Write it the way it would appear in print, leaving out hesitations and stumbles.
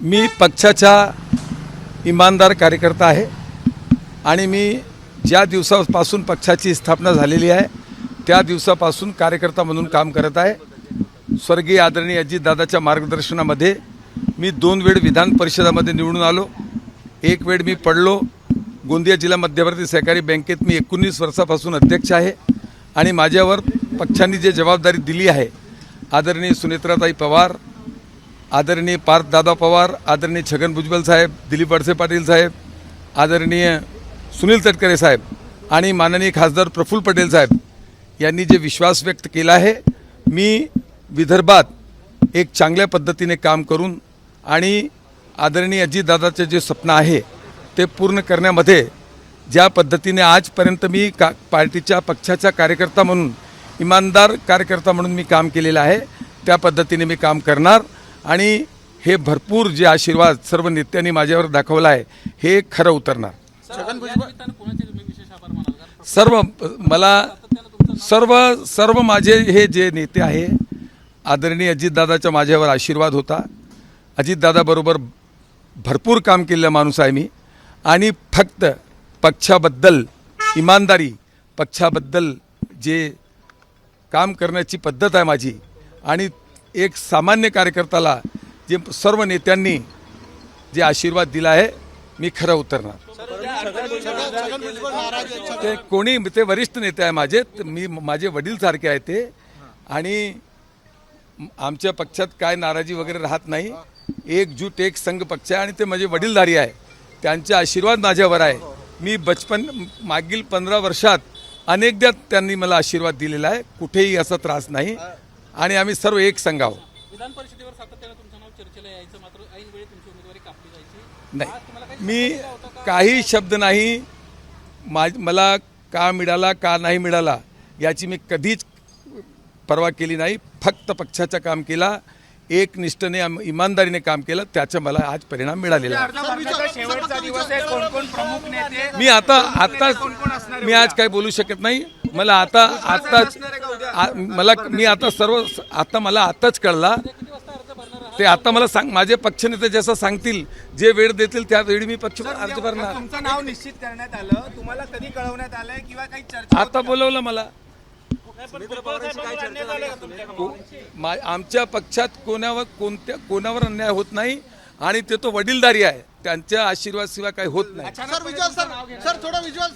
मी पक्षाचा इमानदार कार्यकर्ता आहे आणि मी ज्या दिवसापासून पक्षाची स्थापना झालेली आहे त्या दिवसापासून कार्यकर्ता म्हणून काम करत आहे। स्वर्गीय आदरणीय अजितदादाच्या मार्गदर्शनामध्ये मी 2 वेळ विधान परिषदेमध्ये निवडून आलो। एक वेळ मी पडलो। गोंदिया जिल्हा मध्यवर्ती सहकारी बँकेत मी 19 वर्षापासून अध्यक्ष आहे आणि माझ्यावर पक्षांनी जे जबाबदारी दिली आहे, आदरणीय सुनेत्राताई पवार, आदरणीय पार्थदादा पवार, आदरणीय छगन भुजबळ साहेब, दिलीप वळसे पाटील साहेब, आदरणीय सुनील तटकरे साहेब आणि माननीय खासदार प्रफुल्ल पटेल साहेब यांनी जे विश्वास व्यक्त केला आहे, मी विदर्भात एक चांगल्या पद्धतीने काम करून आणि आदरणीय अजितदादाचे जे स्वप्न आहे ते पूर्ण करण्यामध्ये ज्या पद्धतीने आजपर्यंत मी पार्टीच्या पक्षाचा कार्यकर्ता म्हणून, इमानदार कार्यकर्ता म्हणून मी काम केलेलं आहे, त्या पद्धतीने मी काम करणार आणि हे भरपूर जे आशीर्वाद सर्व नेत्यांनी माझ्यावर दाखवला आहे हे खरं उतरणार। सर्व माझे हे जे नेते आहे, आदरणीय अजितदादाचा माझ्यावर आशीर्वाद होता। अजितदादा बरोबर भरपूर काम केलेला माणूस आहे मी आणि फक्त पक्षाबद्दल इमानदारी, पक्षाबद्दल जे काम करण्याची पद्धत आहे माझी आणि एक सामान्य कार्यकर्त्याला जे सर्व नेत्यांनी जे आशीर्वाद दिला आहे, मी खरं उतरणार। ते वरिष्ठ नेते आहे माझे, माझे वडील सारखे आहे ते आणि आमच्या पक्षात काय नाराजी वगैरे राहत नाही। एकजूट एक संघ पक्ष आहे आणि ते माझे वडीलधारी आहे, त्यांचे आशीर्वाद माझ्यावर आहे। मी मागील 15 वर्षात अनेकदा त्यांनी मला आशीर्वाद दिलेला आहे, कुठेही असा त्रास नाही आणि आम्ही सर्व एक संघ आहोत। विधान परिषदेवर सातत्याने तुमचं नाव चर्चेला यायचं, मात्र ऐन वेळी तुमची उमेदवारी कापली जायची नाही। मी काही शब्द नाही, मला का मिळाला का नाही मिळाला याची मी कधीच पर्वा केली नाही। फक्त पक्षाचं काम केला, एक निष्ठेने इमानदारीने काम केलं, त्याचा मला आज परिणाम मिळालेला आहे। मी आज काय बोलू शकत नाही। मला आताच कळला ते। आता मला माझे पक्षनेते जसं सांगतील, जे वेळ देतील त्यावेळी मी पक्ष अर्ज भरणार। तुमचं नाव निश्चित करण्यात आलं, तुम्हाला कधी कळवण्यात आलंय किंवा काही चर्चा? आता बोलवलं मला। आमच्या पक्षात कोणावर अन्याय होत नाही आणि ते तो वडीलधारी आहे, त्यांच्या आशीर्वाद शिवाय काही होत नाही। सर थोडा विज्युअल